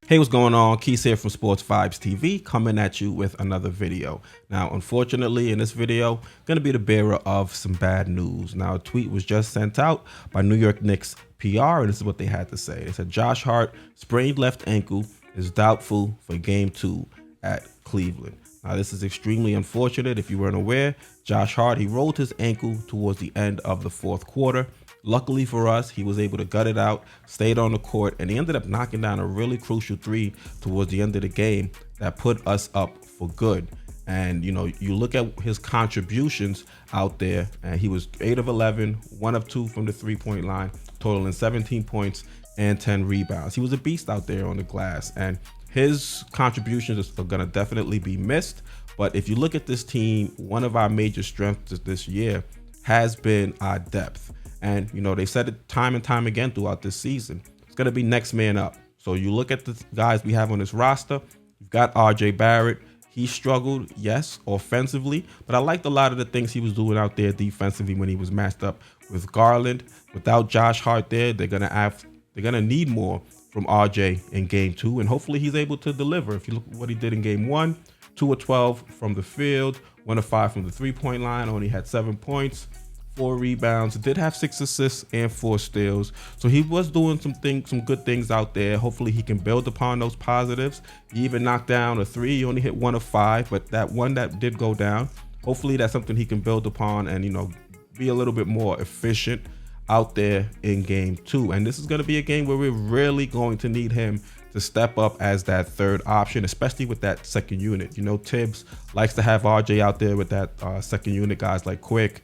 Hey, what's going on? Keith here from Sports Vibes TV, coming at you with another video. Now, unfortunately, in this video, going to be the bearer of some bad news. Now, a tweet was just sent out by New York Knicks PR, and this is what they had to say. They said Josh Hart sprained left ankle is doubtful for Game 2 at Cleveland. Now, this is extremely unfortunate. If you weren't aware, Josh Hart, he rolled his ankle towards the end of the fourth quarter. Luckily for us, he was able to gut it out, stayed on the court, and he ended up knocking down a really crucial three towards the end of the game that put us up for good. And, you know, you look at his contributions out there, and he was 8 of 11, 1 of 2 from the three-point line, totaling 17 points and 10 rebounds. He was a beast out there on the glass, and his contributions are going to definitely be missed. But if you look at this team, one of our major strengths this year has been our depth. And, you know, they said it time and time again throughout this season. It's going to be next man up. So you look at the guys we have on this roster. You've got RJ Barrett. He struggled, yes, offensively, but I liked a lot of the things he was doing out there defensively when he was matched up with Garland. Without Josh Hart there, they're gonna need more from RJ in Game 2, and hopefully he's able to deliver. If you look at what he did in Game 1, 2 of 12 from the field, 1 of 5 from the three-point line, only had 7 points. 4 rebounds, did have 6 assists and 4 steals. So he was doing some good things out there. Hopefully he can build upon those positives. He even knocked down a 3. He only hit 1 of 5, but that one that did go down, hopefully that's something he can build upon and, you know, be a little bit more efficient out there in Game 2. And this is going to be a game where we're really going to need him to step up as that third option, especially with that second unit. You know, Tibbs likes to have RJ out there with that second unit, guys like Quick,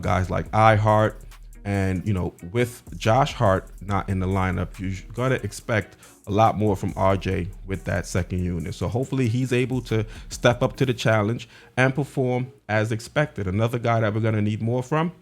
guys like Hart, and, you know, with Josh Hart not in the lineup, you're gonna expect a lot more from RJ with that second unit. So hopefully he's able to step up to the challenge and perform as expected. Another guy that we're gonna need more from,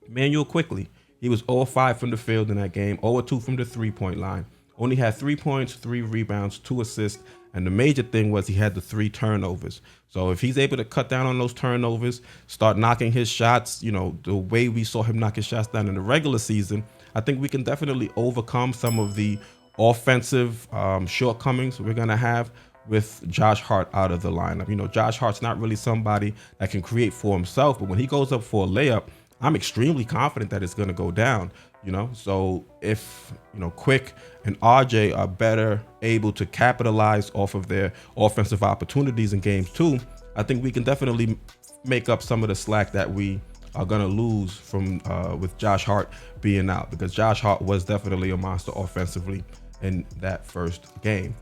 Manuel Quickly. He was 0 of 5 from the field in that game, 0 of 2 from the three-point line. Only had 3 points, 3 rebounds, 2 assists, and the major thing was he had the 3 turnovers. So if he's able to cut down on those turnovers, start knocking his shots, you know, the way we saw him knock his shots down in the regular season, I think we can definitely overcome some of the offensive shortcomings we're going to have with Josh Hart out of the lineup. You know, Josh Hart's not really somebody that can create for himself, but when he goes up for a layup, I'm extremely confident that it's going to go down. You know, so if, you know, Quick and RJ are better able to capitalize off of their offensive opportunities in Games 2, I think we can definitely make up some of the slack that we are going to lose from with Josh Hart being out, because Josh Hart was definitely a monster offensively in that first game.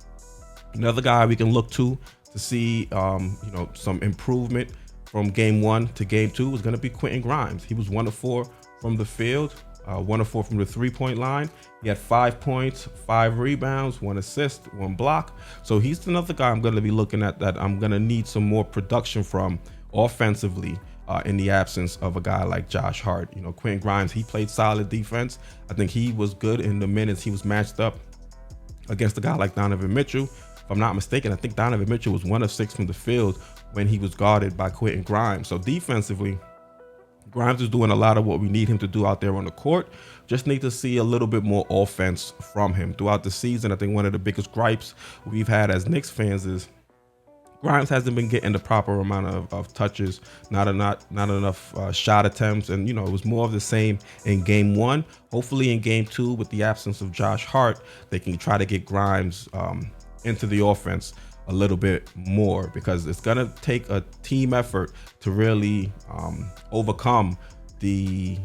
Another guy we can look to see, you know, some improvement from Game 1 to Game 2 is going to be Quentin Grimes. He was 1 of 4 from the field. 1 of 4 from the three-point line. He had 5 points, 5 rebounds, 1 assist, 1 block. So he's another guy I'm going to be looking at that I'm going to need some more production from offensively in the absence of a guy like Josh Hart. You know, Quentin Grimes, he played solid defense. I think he was good in the minutes he was matched up against a guy like Donovan Mitchell. If I'm not mistaken, I think Donovan Mitchell was 1 of 6 from the field when he was guarded by Quentin Grimes. So defensively, Grimes is doing a lot of what we need him to do out there on the court. Just need to see a little bit more offense from him throughout the season. I think one of the biggest gripes we've had as Knicks fans is Grimes hasn't been getting the proper amount of touches, not enough shot attempts, and, you know, it was more of the same in Game 1. Hopefully in Game 2, with the absence of Josh Hart, they can try to get Grimes into the offense a little bit more, because it's gonna take a team effort to really overcome the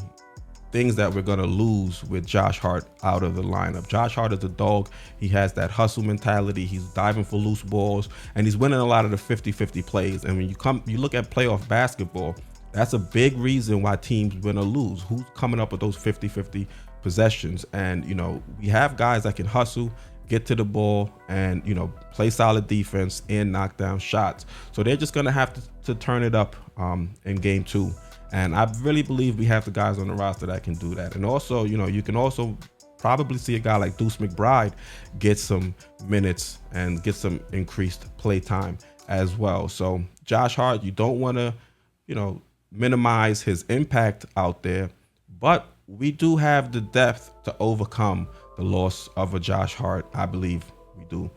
things that we're gonna lose with Josh Hart out of the lineup. Josh Hart is a dog. He has that hustle mentality. He's diving for loose balls, and he's winning a lot of the 50-50 plays. And when you look at playoff basketball, that's a big reason why teams win or lose. Who's coming up with those 50-50 possessions? And, you know, we have guys that can hustle, get to the ball, and, you know, play solid defense and knock down shots. So they're just gonna have to turn it up in Game 2. And I really believe we have the guys on the roster that can do that. And also, you know, you can also probably see a guy like Deuce McBride get some minutes and get some increased play time as well. So Josh Hart, you don't want to, you know, minimize his impact out there, but we do have the depth to overcome the loss of a Josh Hart. I believe we do.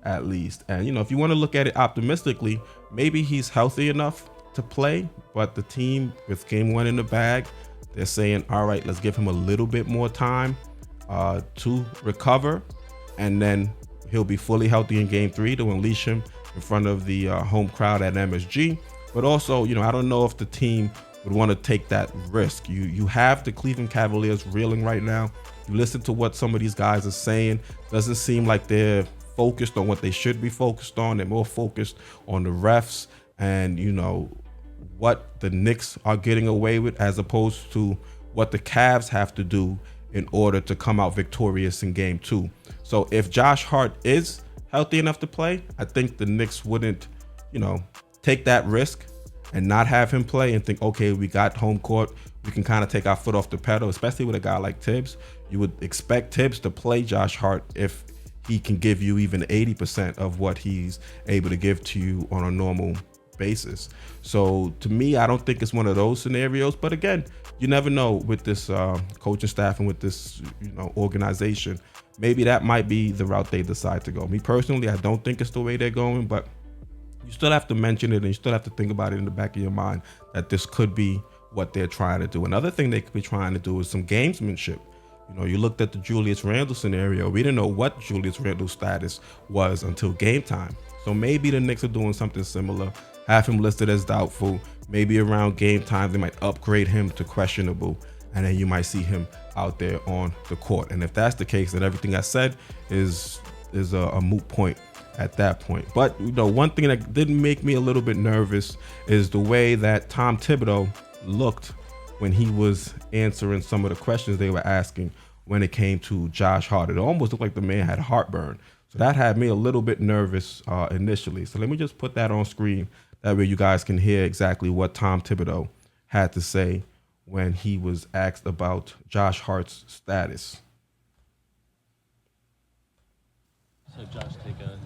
at least. And, you know, if you want to look at it optimistically, maybe he's healthy enough to play, but the team with game 1 in the bag, they're saying, all right, let's give him a little bit more time to recover, and then he'll be fully healthy in game 3 to unleash him in front of the home crowd at MSG. But also, you know, I don't know if the team would want to take that risk. You have the Cleveland Cavaliers reeling right now. You listen to what some of these guys are saying. Doesn't seem like they're focused on what they should be focused on. They're more focused on the refs and, you know, what the Knicks are getting away with, as opposed to what the Cavs have to do in order to come out victorious in game 2. So if Josh Hart is healthy enough to play, I think the Knicks wouldn't, you know, take that risk and not have him play and think, okay, we got home court, we can kind of take our foot off the pedal, especially with a guy like Tibbs. You would expect Tibbs to play Josh Hart if he can give you even 80% of what he's able to give to you on a normal basis. So to me, I don't think it's one of those scenarios. But again, you never know with this coaching staff and with this, you know, organization. Maybe that might be the route they decide to go. Me personally, I don't think it's the way they're going, but you still have to mention it and you still have to think about it in the back of your mind that this could be what they're trying to do. Another thing they could be trying to do is some gamesmanship. You know, you looked at the Julius Randle scenario. We didn't know what Julius Randle's status was until game time. So maybe the Knicks are doing something similar, have him listed as doubtful. Maybe around game time, they might upgrade him to questionable, and then you might see him out there on the court. And if that's the case, then everything I said is a moot point at that point. But, you know, one thing that did make me a little bit nervous is the way that Tom Thibodeau looked when he was answering some of the questions they were asking when it came to Josh Hart. It almost looked like the man had heartburn. So that had me a little bit nervous initially. So let me just put that on screen. That way you guys can hear exactly what Tom Thibodeau had to say when he was asked about Josh Hart's status. So Josh, take a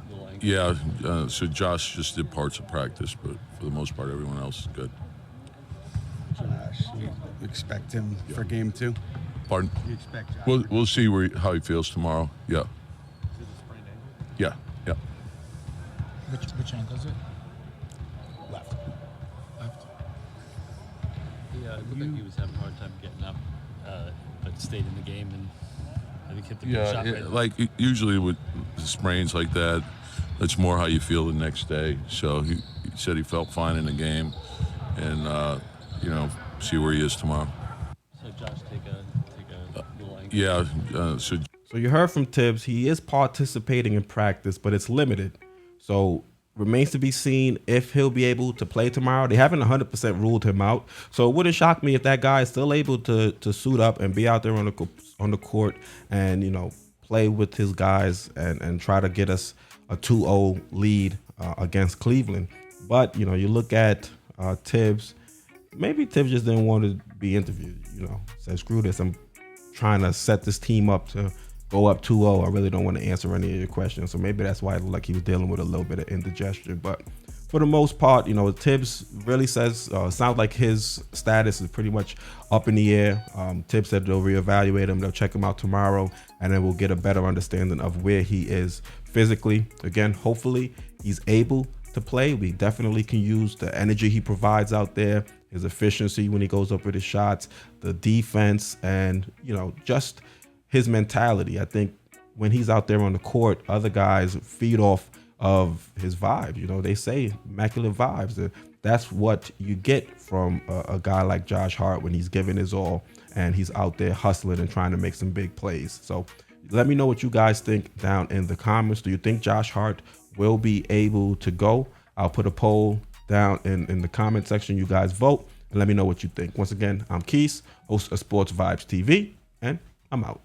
little angle. Yeah, so Josh just did parts of practice, but for the most part, everyone else is good. You expect him for game 2? Pardon? You expect Josh? We'll see how he feels tomorrow. Yeah. Is it a sprained ankle? Yeah. Which ankle is it? Left. Yeah, it looked like he was having a hard time getting up, but stayed in the game and I think hit the Yeah, shot right. like usually with sprains like that, it's more how you feel the next day. So he said he felt fine in the game, and you know, see where he is tomorrow. So Josh, take a little angle. Yeah, So you heard from Tibbs, he is participating in practice, but it's limited. So remains to be seen if he'll be able to play tomorrow. They haven't 100% ruled him out. So it wouldn't shock me if that guy is still able to suit up and be out there on the court and, you know, play with his guys and try to get us a 2-0 lead against Cleveland. But, you know, you look at Tibbs, maybe Tibbs just didn't want to be interviewed, you know, said, screw this. I'm trying to set this team up to go up 2-0. I really don't want to answer any of your questions. So maybe that's why it looked like he was dealing with a little bit of indigestion. But for the most part, you know, Tibbs really says, sounds like his status is pretty much up in the air. Tibbs said they'll reevaluate him. They'll check him out tomorrow, and then we'll get a better understanding of where he is physically. Again, hopefully he's able to play. We definitely can use the energy he provides out there, his efficiency when he goes up with his shots, the defense, and, you know, just his mentality. I think when he's out there on the court, other guys feed off of his vibe. You know, they say immaculate vibes. That's what you get from a guy like Josh Hart when he's giving his all and he's out there hustling and trying to make some big plays. So let me know what you guys think down in the comments. Do you think Josh Hart will be able to go? I'll put a poll down in the comment section. You guys vote and let me know what you think. Once again, I'm Keith, host of Sports Vibes TV, and I'm out.